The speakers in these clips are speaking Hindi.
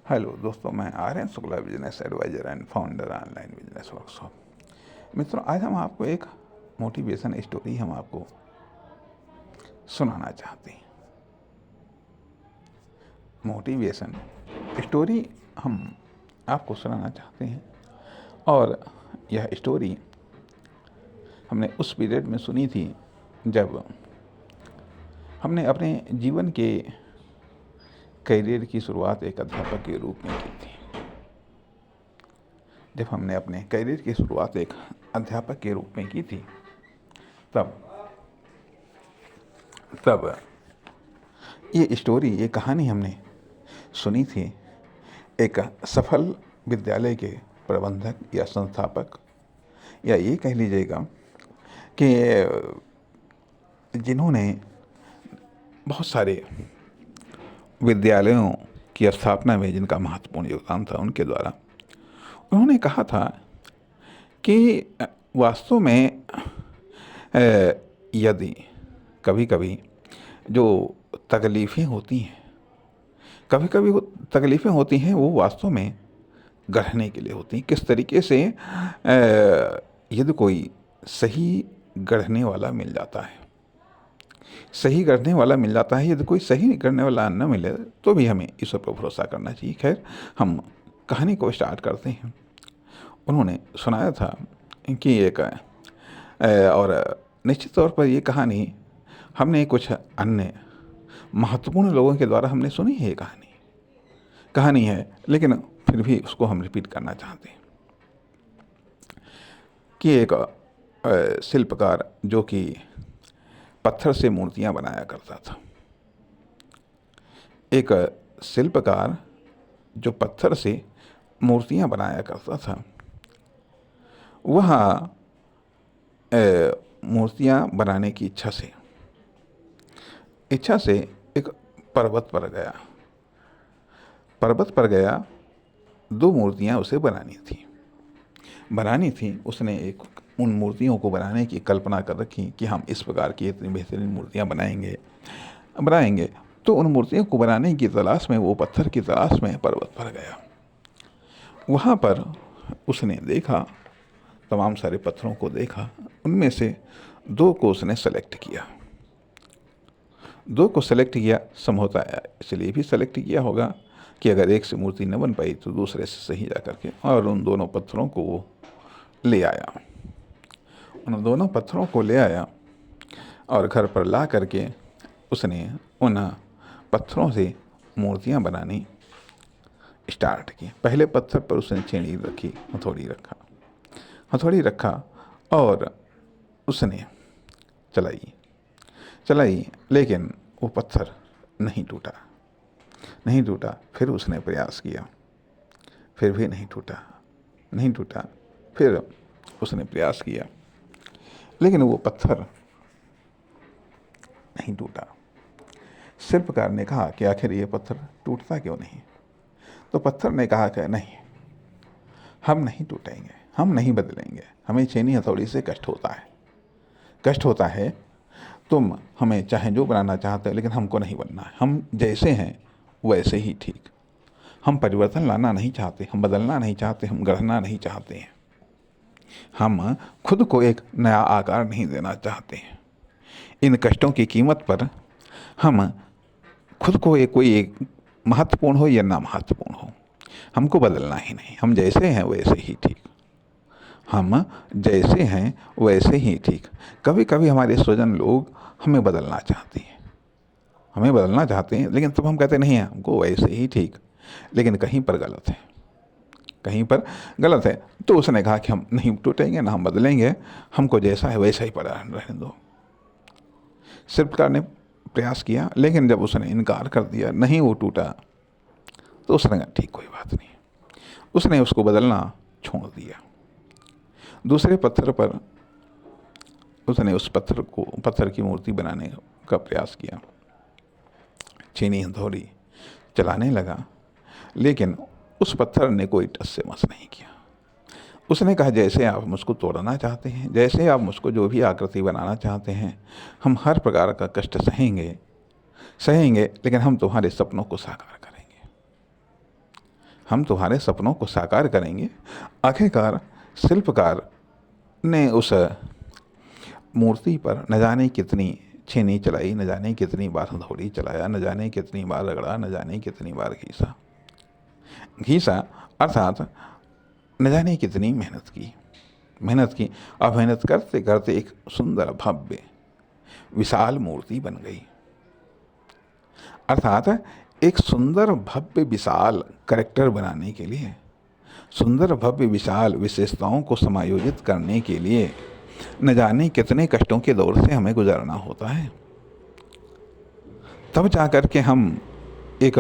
हेलो दोस्तों, मैं Aryan Shukla, business advisor and founder online business workshop. मित्रों, आज हम आपको एक मोटिवेशन स्टोरी हम आपको सुनाना चाहते हैं। मोटिवेशन स्टोरी हम आपको सुनाना चाहते हैं और यह स्टोरी हमने उस पीरियड में सुनी थी जब हमने अपने जीवन के करियर की शुरुआत एक अध्यापक के रूप में की थी। जब हमने अपने करियर की शुरुआत एक अध्यापक के रूप में की थी तब ये स्टोरी, ये कहानी हमने सुनी थी एक सफल विद्यालय के प्रबंधक या संस्थापक, या ये कह लीजिएगा कि जिन्होंने बहुत सारे विद्यालयों की स्थापना में जिनका महत्वपूर्ण योगदान था, उनके द्वारा उन्होंने कहा था कि वास्तव में यदि कभी कभी जो तकलीफ़ें होती हैं, कभी कभी वो तकलीफ़ें होती हैं, वो वास्तव में गढ़ने के लिए होती हैं। किस तरीके से यदि कोई सही गढ़ने वाला मिल जाता है, सही गढ़ने वाला मिल जाता है, यदि कोई सही गढ़ने वाला न मिले तो भी हमें ईश्वर पर भरोसा करना चाहिए। खैर, हम कहानी को स्टार्ट करते हैं। उन्होंने सुनाया था कि एक और निश्चित तौर पर ये कहानी हमने कुछ अन्य महत्वपूर्ण लोगों के द्वारा हमने सुनी है। ये कहानी है, लेकिन फिर भी उसको हम रिपीट करना चाहते हैं कि एक शिल्पकार जो कि पत्थर से मूर्तियां बनाया करता था, एक शिल्पकार जो पत्थर से मूर्तियां बनाया करता था, वह मूर्तियां बनाने की इच्छा से एक पर्वत पर गया। दो मूर्तियां उसे बनानी थी। उसने उन मूर्तियों को बनाने की कल्पना कर रखी कि हम इस प्रकार की इतनी बेहतरीन मूर्तियां बनाएंगे। तो उन मूर्तियों को बनाने की तलाश में, वो पत्थर की तलाश में पर्वत पर गया। वहाँ पर उसने देखा, तमाम सारे पत्थरों को देखा, उनमें से दो को उसने सेलेक्ट किया। संभवतः इसलिए भी सेलेक्ट किया होगा कि अगर एक से मूर्ति न बन पाई तो दूसरे से सही जा करके, और उन दोनों पत्थरों को वो ले आया। उन दोनों पत्थरों को ले आया और घर पर ला करके उसने उन पत्थरों से मूर्तियां बनानी स्टार्ट की। पहले पत्थर पर उसने छेड़ी रखी, हथौड़ी रखा और उसने चलाई, लेकिन वो पत्थर नहीं टूटा। फिर उसने प्रयास किया, फिर भी नहीं टूटा। फिर उसने प्रयास किया, लेकिन वो पत्थर नहीं टूटा। शिल्पकार ने कहा कि आखिर ये पत्थर टूटता क्यों नहीं? तो पत्थर ने कहा कि नहीं, हम नहीं टूटेंगे, हम नहीं बदलेंगे। हमें छेनी हथौड़ी से कष्ट होता है। तुम हमें चाहे जो बनाना चाहते हो, लेकिन हमको नहीं बनना है। हम जैसे हैं वैसे ही ठीक। हम परिवर्तन लाना नहीं चाहते, हम बदलना नहीं चाहते, हम गढ़ना नहीं चाहते हैं। हम खुद को एक नया आकार नहीं देना चाहते हैं। इन कष्टों की कीमत पर हम खुद को कोई महत्वपूर्ण हो या ना महत्वपूर्ण हो, हमको बदलना ही नहीं। हम जैसे हैं वैसे ही ठीक। कभी कभी हमारे स्वजन लोग हमें बदलना चाहते हैं, लेकिन तब हम कहते नहीं हैं, हमको वैसे ही ठीक। लेकिन कहीं पर गलत है। तो उसने कहा कि हम नहीं टूटेंगे, ना हम बदलेंगे, हमको जैसा है वैसा ही पड़ा रहने दो। शिल्पकार ने प्रयास किया, लेकिन जब उसने इनकार कर दिया, नहीं वो टूटा, तो उसने कहा ठीक, कोई बात नहीं। उसने उसको बदलना छोड़ दिया। दूसरे पत्थर पर उसने उस पत्थर की मूर्ति बनाने का प्रयास किया। छेनी हथौड़ी चलाने लगा, लेकिन उस पत्थर ने कोई टस से मस नहीं किया। उसने कहा, जैसे आप मुझको तोड़ना चाहते हैं, जैसे आप मुझको जो भी आकृति बनाना चाहते हैं, हम हर प्रकार का कष्ट सहेंगे, लेकिन हम तुम्हारे सपनों को साकार करेंगे। हम तुम्हारे सपनों को साकार करेंगे। आखिरकार शिल्पकार ने उस मूर्ति पर न जाने कितनी छेनी चलाई, न जाने कितनी बार हथौड़ी चलाया, न जाने कितनी बार रगड़ा, न जाने कितनी बार घीसा घीसा अर्थात न जाने कितनी मेहनत की और मेहनत करते करते एक सुंदर भव्य विशाल मूर्ति बन गई। अर्थात एक सुंदर भव्य विशाल कैरेक्टर बनाने के लिए, सुंदर भव्य विशाल विशेषताओं को समायोजित करने के लिए न जाने कितने कष्टों के दौर से हमें गुजरना होता है। तब जाकर के हम एक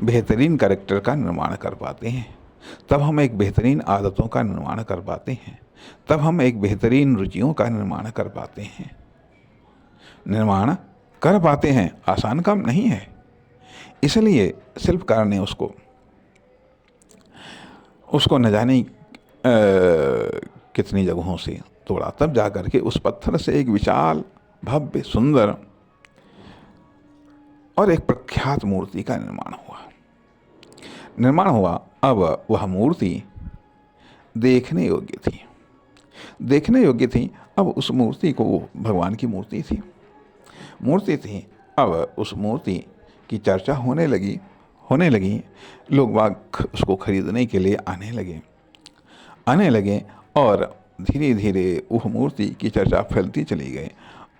बेहतरीन कैरेक्टर का निर्माण कर पाते हैं, तब हम एक बेहतरीन आदतों का निर्माण कर पाते हैं, तब हम एक बेहतरीन रुचियों का निर्माण कर पाते हैं। निर्माण कर पाते हैं, आसान काम नहीं है। इसलिए शिल्पकार ने उसको न जाने कितनी जगहों से तोड़ा, तब जाकर के उस पत्थर से एक विशाल भव्य सुंदर और एक प्रख्यात मूर्ति का निर्माण हुआ। अब वह मूर्ति देखने योग्य थी। अब उस मूर्ति को, वो भगवान की मूर्ति थी। अब उस मूर्ति की चर्चा होने लगी। लोग बाग उसको खरीदने के लिए आने लगे और धीरे धीरे वह मूर्ति की चर्चा फैलती चली गई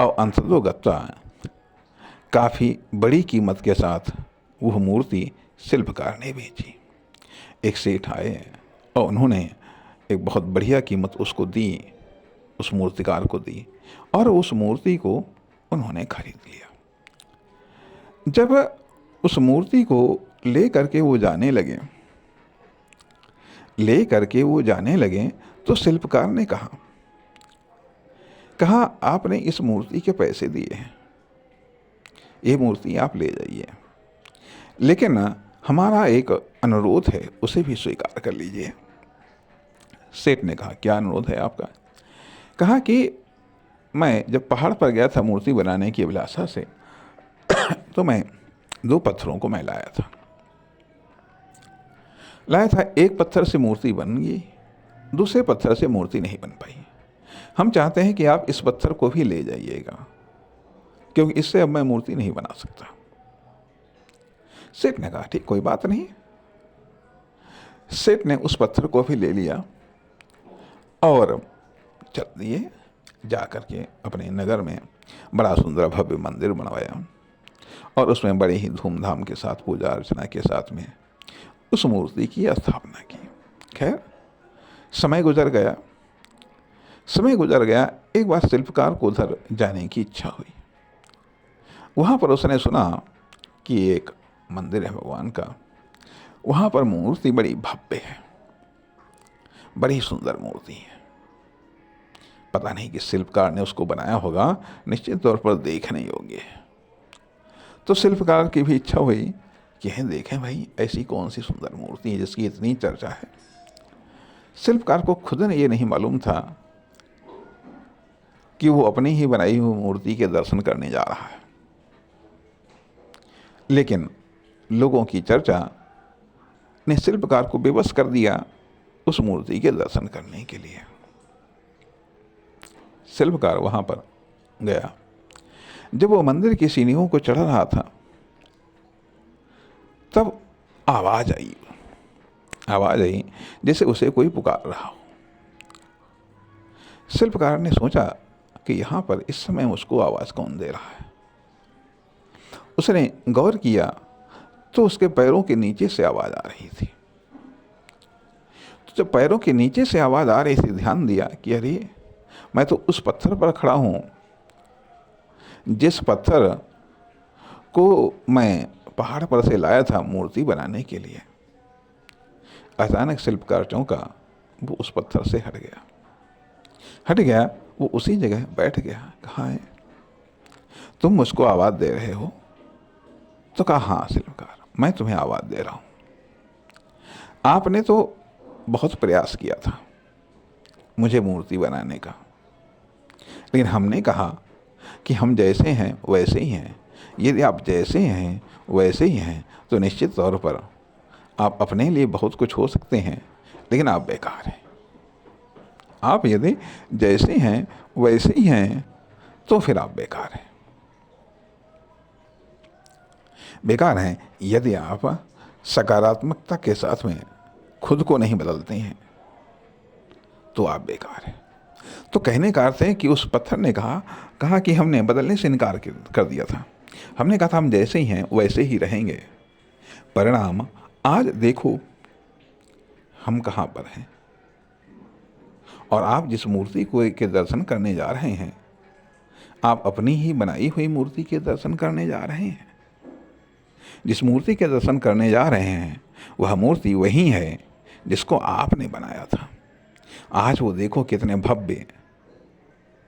और अंततोगत्वा काफ़ी बड़ी कीमत के साथ वह मूर्ति शिल्पकार ने बेची। एक सेठ आए और उन्होंने एक बहुत बढ़िया कीमत उसको दी, उस मूर्तिकार को दी और उस मूर्ति को उन्होंने खरीद लिया। जब उस मूर्ति को ले करके वो जाने लगे तो शिल्पकार ने कहा आपने इस मूर्ति के पैसे दिए हैं, ये मूर्ति आप ले जाइए, लेकिन हमारा एक अनुरोध है, उसे भी स्वीकार कर लीजिए। सेठ ने कहा क्या अनुरोध है आपका? कहा कि मैं जब पहाड़ पर गया था मूर्ति बनाने की अभिलाषा से तो मैं 2 पत्थरों को मैं लाया था। एक पत्थर से मूर्ति बन गई, दूसरे पत्थर से मूर्ति नहीं बन पाई। हम चाहते हैं कि आप इस पत्थर को भी ले जाइएगा, क्योंकि इससे अब मैं मूर्ति नहीं बना सकता। सेठ ने कहा ठीक, कोई बात नहीं। सेठ ने उस पत्थर को भी ले लिया और चल दिए। जा करके अपने नगर में बड़ा सुंदर भव्य मंदिर बनवाया और उसमें बड़े ही धूमधाम के साथ पूजा अर्चना के साथ में उस मूर्ति की स्थापना की। खैर समय गुजर गया। एक बार शिल्पकार को उधर जाने की इच्छा हुई। वहाँ पर उसने सुना कि एक मंदिर है भगवान का, वहाँ पर मूर्ति बड़ी भव्य है, बड़ी सुंदर मूर्ति है। पता नहीं कि शिल्पकार ने उसको बनाया होगा, निश्चित तौर पर देखने योग्य है। तो शिल्पकार की भी इच्छा हुई कि देखें भाई ऐसी कौन सी सुंदर मूर्ति है जिसकी इतनी चर्चा है। शिल्पकार को खुद ने ये नहीं मालूम था कि वो अपनी ही बनाई हुई मूर्ति के दर्शन करने जा रहा है, लेकिन लोगों की चर्चा ने शिल्पकार को बेबस कर दिया उस मूर्ति के दर्शन करने के लिए। शिल्पकार वहाँ पर गया। जब वो मंदिर की सीढ़ियों को चढ़ रहा था तब आवाज आई जैसे उसे कोई पुकार रहा हो। शिल्पकार ने सोचा कि यहाँ पर इस समय उसको आवाज़ कौन दे रहा है। उसने गौर किया तो उसके पैरों के नीचे से आवाज़ आ रही थी। तो जब पैरों के नीचे से आवाज़ आ रही थी, ध्यान दिया कि अरे मैं तो उस पत्थर पर खड़ा हूँ जिस पत्थर को मैं पहाड़ पर से लाया था मूर्ति बनाने के लिए। अचानक शिल्पकार चौंका, वो उस पत्थर से हट गया। वो उसी जगह बैठ गया। कहा है तुम मुझको आवाज़ दे रहे हो? तो कहा हाँ शिल्पकार, मैं तुम्हें आवाज़ दे रहा हूँ। आपने तो बहुत प्रयास किया था मुझे मूर्ति बनाने का, लेकिन हमने कहा कि हम जैसे हैं वैसे ही हैं। यदि आप जैसे हैं वैसे ही हैं तो निश्चित तौर पर आप अपने लिए बहुत कुछ हो सकते हैं, लेकिन आप बेकार हैं। आप यदि जैसे हैं वैसे ही हैं तो फिर आप बेकार हैं। बेकार हैं यदि आप सकारात्मकता के साथ में खुद को नहीं बदलते हैं, तो आप बेकार हैं। तो कहने का अर्थ है कि उस पत्थर ने कहा कि हमने बदलने से इनकार कर दिया था। हमने कहा था हम जैसे ही हैं वैसे ही रहेंगे। परिणाम आज देखो हम कहाँ पर हैं। और आप जिस मूर्ति को के दर्शन करने जा रहे हैं, आप अपनी ही बनाई हुई मूर्ति के दर्शन करने जा रहे हैं। जिस मूर्ति के दर्शन करने जा रहे हैं वह मूर्ति वही है जिसको आपने बनाया था। आज वो देखो कितने भव्य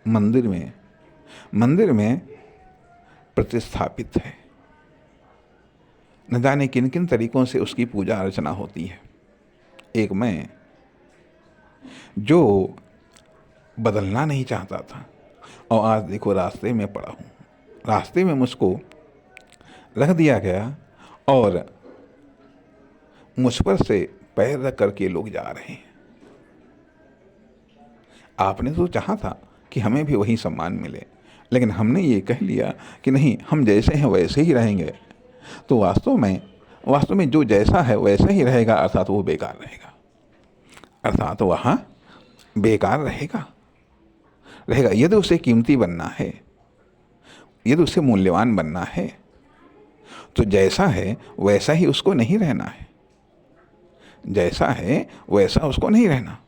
मंदिर में प्रतिस्थापित है। न जाने किन किन तरीकों से उसकी पूजा अर्चना होती है। एक मैं जो बदलना नहीं चाहता था और आज देखो रास्ते में पड़ा हूँ। रास्ते में मुझको रख दिया गया और मुझ पर से पैर रख करके लोग जा रहे हैं। आपने तो चाहा था कि हमें भी वही सम्मान मिले, लेकिन हमने ये कह लिया कि नहीं, हम जैसे हैं वैसे ही रहेंगे। तो वास्तव में जो जैसा है वैसा ही रहेगा, अर्थात वो बेकार रहेगा। अर्थात वह बेकार रहेगा। यदि उसे कीमती बनना है, यदि उसे मूल्यवान बनना है, तो जैसा है वैसा ही उसको नहीं रहना है। जैसा है वैसा उसको नहीं रहना।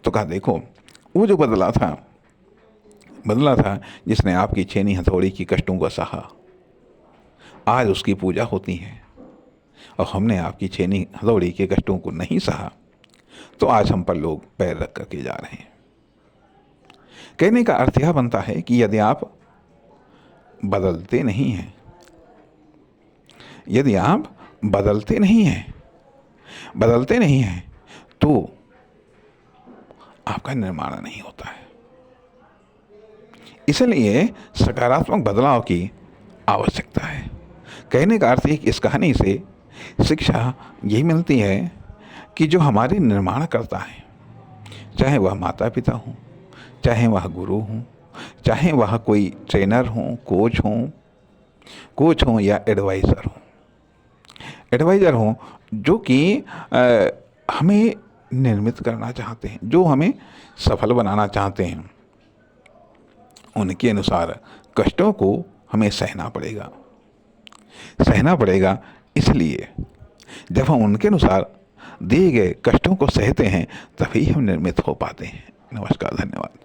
तो कहा देखो वो जो बदला था जिसने आपकी छेनी हथौड़ी की कष्टों को सहा, आज उसकी पूजा होती है। और हमने आपकी छेनी हथौड़ी के कष्टों को नहीं सहा, तो आज हम पर लोग पैर रख करके जा रहे हैं। कहने का अर्थ यह बनता है कि यदि आप बदलते नहीं हैं, तो आपका निर्माण नहीं होता है। इसलिए सकारात्मक बदलाव की आवश्यकता है। कहने का अर्थ है कि इस कहानी से शिक्षा यही मिलती है कि जो हमारे निर्माण करता है, चाहे वह माता पिता हों, चाहे वह गुरु हों, चाहे वह कोई ट्रेनर हों, कोच हों या एडवाइज़र हों, जो कि हमें निर्मित करना चाहते हैं, जो हमें सफल बनाना चाहते हैं, उनके अनुसार कष्टों को हमें सहना पड़ेगा। इसलिए जब हम उनके अनुसार दिए गए कष्टों को सहते हैं, तभी हम निर्मित हो पाते हैं। नमस्कार, धन्यवाद।